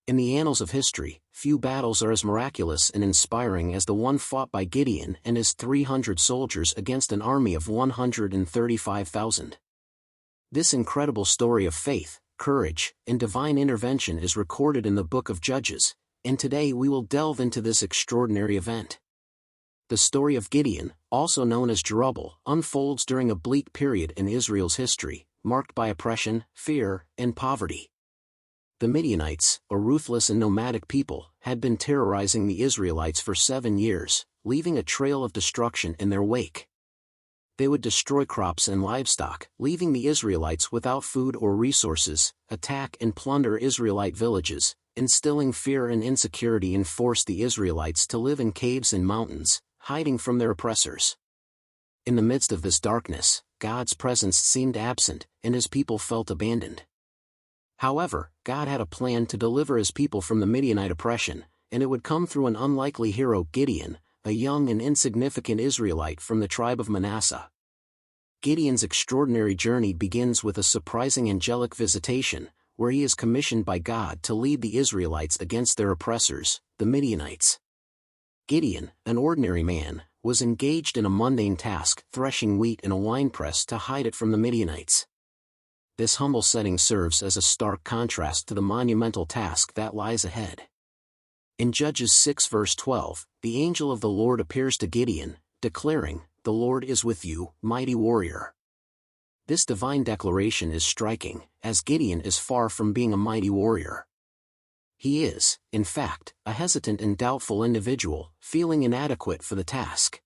In the annals of history, few battles are as miraculous and inspiring as the one fought by Gideon and his 300 soldiers against an army of 135,000. This incredible story of faith, courage, and divine intervention is recorded in the book of Judges, and today we will delve into this extraordinary event. The story of Gideon, also known as Jerubbaal, unfolds during a bleak period in Israel's history, marked by oppression, fear, and poverty. The Midianites, a ruthless and nomadic people, had been terrorizing the Israelites for 7 years, leaving a trail of destruction in their wake. They would destroy crops and livestock, leaving the Israelites without food or resources, attack and plunder Israelite villages, instilling fear and insecurity, and force the Israelites to live in caves and mountains, hiding from their oppressors. In the midst of this darkness, God's presence seemed absent, and his people felt abandoned. However, God had a plan to deliver his people from the Midianite oppression, and it would come through an unlikely hero, Gideon, a young and insignificant Israelite from the tribe of Manasseh. Gideon's extraordinary journey begins with a surprising angelic visitation, where he is commissioned by God to lead the Israelites against their oppressors, the Midianites. Gideon, an ordinary man, was engaged in a mundane task, threshing wheat in a winepress to hide it from the Midianites. This humble setting serves as a stark contrast to the monumental task that lies ahead. In Judges 6 verse 12, the angel of the Lord appears to Gideon, declaring, "The Lord is with you, mighty warrior." This divine declaration is striking, as Gideon is far from being a mighty warrior. He is, in fact, a hesitant and doubtful individual, feeling inadequate for the task.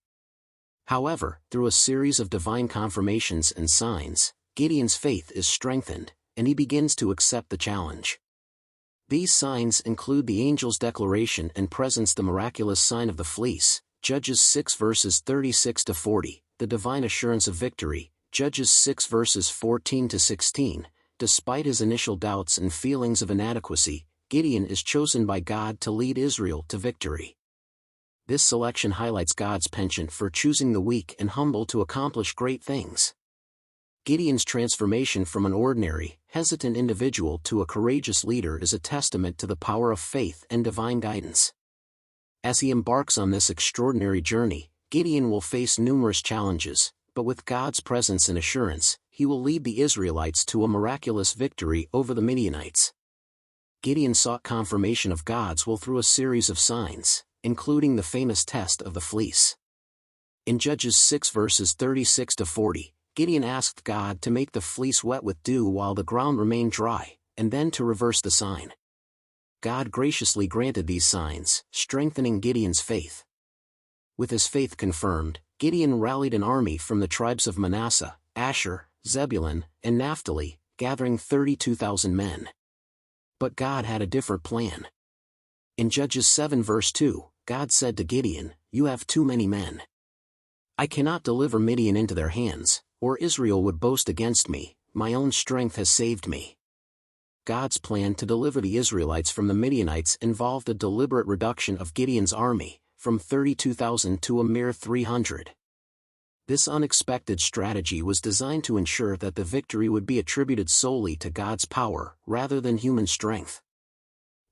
However, through a series of divine confirmations and signs, Gideon's faith is strengthened, and he begins to accept the challenge. These signs include the angel's declaration and presence, the miraculous sign of the fleece, Judges 6 verses 36 to 40, the divine assurance of victory, Judges 6 verses 14 to 16. Despite his initial doubts and feelings of inadequacy, Gideon is chosen by God to lead Israel to victory. This selection highlights God's penchant for choosing the weak and humble to accomplish great things. Gideon's transformation from an ordinary, hesitant individual to a courageous leader is a testament to the power of faith and divine guidance. As he embarks on this extraordinary journey, Gideon will face numerous challenges, but with God's presence and assurance, he will lead the Israelites to a miraculous victory over the Midianites. Gideon sought confirmation of God's will through a series of signs, including the famous test of the fleece. In Judges 6 verses 36 to 40, Gideon asked God to make the fleece wet with dew while the ground remained dry, and then to reverse the sign. God graciously granted these signs, strengthening Gideon's faith. With his faith confirmed, Gideon rallied an army from the tribes of Manasseh, Asher, Zebulun, and Naphtali, gathering 32,000 men. But God had a different plan. In Judges 7 verse 2, God said to Gideon, "You have too many men. I cannot deliver Midian into their hands, or Israel would boast against me. My own strength has saved me." God's plan to deliver the Israelites from the Midianites involved a deliberate reduction of Gideon's army, from 32,000 to a mere 300. This unexpected strategy was designed to ensure that the victory would be attributed solely to God's power, rather than human strength.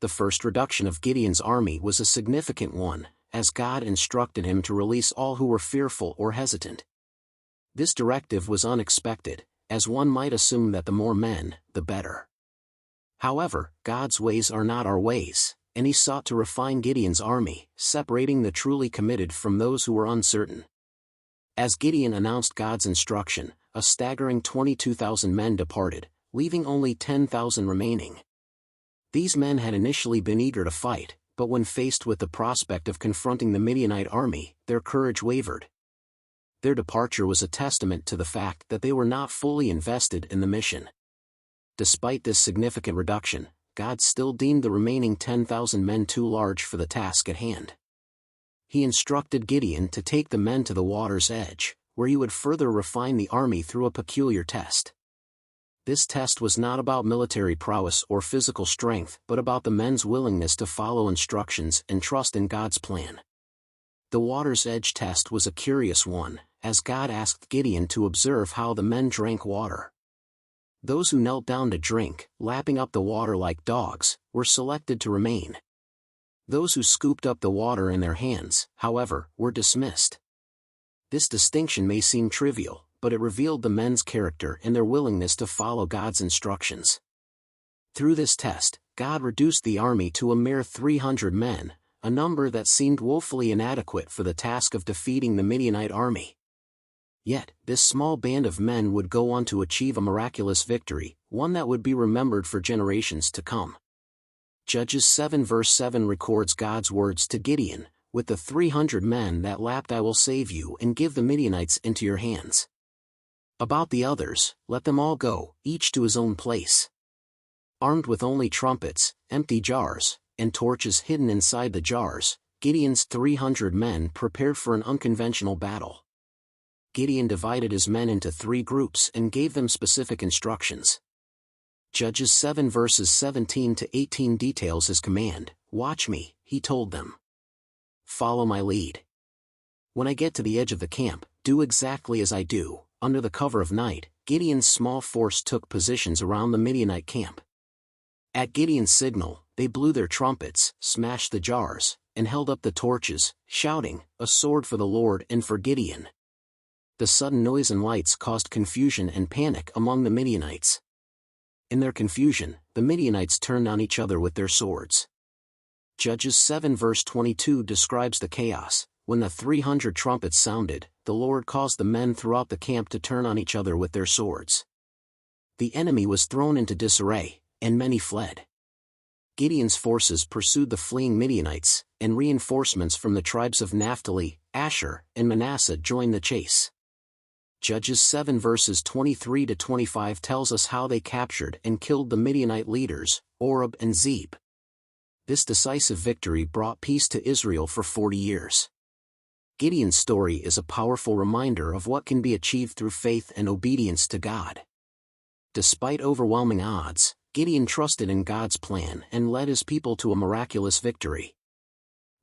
The first reduction of Gideon's army was a significant one, as God instructed him to release all who were fearful or hesitant. This directive was unexpected, as one might assume that the more men, the better. However, God's ways are not our ways, and he sought to refine Gideon's army, separating the truly committed from those who were uncertain. As Gideon announced God's instruction, a staggering 22,000 men departed, leaving only 10,000 remaining. These men had initially been eager to fight, but when faced with the prospect of confronting the Midianite army, their courage wavered. Their departure was a testament to the fact that they were not fully invested in the mission. Despite this significant reduction, God still deemed the remaining 10,000 men too large for the task at hand. He instructed Gideon to take the men to the water's edge, where he would further refine the army through a peculiar test. This test was not about military prowess or physical strength, but about the men's willingness to follow instructions and trust in God's plan. The water's edge test was a curious one, as God asked Gideon to observe how the men drank water. Those who knelt down to drink, lapping up the water like dogs, were selected to remain. Those who scooped up the water in their hands, however, were dismissed. This distinction may seem trivial, but it revealed the men's character and their willingness to follow God's instructions. Through this test, God reduced the army to a mere 300 men, a number that seemed woefully inadequate for the task of defeating the Midianite army. Yet, this small band of men would go on to achieve a miraculous victory, one that would be remembered for generations to come. Judges 7 verse 7 records God's words to Gideon, "With the 300 men that lapped I will save you and give the Midianites into your hands. About the others, let them all go, each to his own place." Armed with only trumpets, empty jars, and torches hidden inside the jars, Gideon's 300 men prepared for an unconventional battle. Gideon divided his men into 3 groups and gave them specific instructions. Judges 7 verses 17 to 18 details his command. "Watch me," he told them. "Follow my lead. When I get to the edge of the camp, do exactly as I do." Under the cover of night, Gideon's small force took positions around the Midianite camp. At Gideon's signal, they blew their trumpets, smashed the jars, and held up the torches, shouting, "A sword for the Lord and for Gideon." The sudden noise and lights caused confusion and panic among the Midianites. In their confusion, the Midianites turned on each other with their swords. Judges 7 verse 22 describes the chaos. "When the 300 trumpets sounded, the Lord caused the men throughout the camp to turn on each other with their swords. The enemy was thrown into disarray, and many fled. Gideon's forces pursued the fleeing Midianites, and reinforcements from the tribes of Naphtali, Asher, and Manasseh joined the chase." Judges 7 verses 23 to 25 tells us how they captured and killed the Midianite leaders, Oreb and Zeb. This decisive victory brought peace to Israel for 40 years. Gideon's story is a powerful reminder of what can be achieved through faith and obedience to God. Despite overwhelming odds, Gideon trusted in God's plan and led his people to a miraculous victory.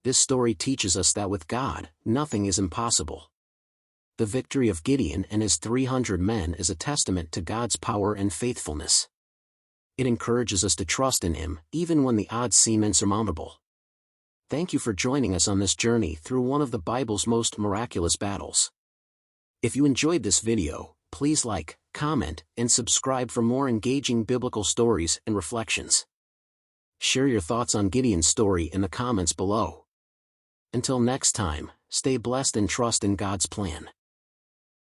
This story teaches us that with God, nothing is impossible. The victory of Gideon and his 300 men is a testament to God's power and faithfulness. It encourages us to trust in Him, even when the odds seem insurmountable. Thank you for joining us on this journey through one of the Bible's most miraculous battles. If you enjoyed this video, please like, comment, and subscribe for more engaging biblical stories and reflections. Share your thoughts on Gideon's story in the comments below. Until next time, stay blessed and trust in God's plan.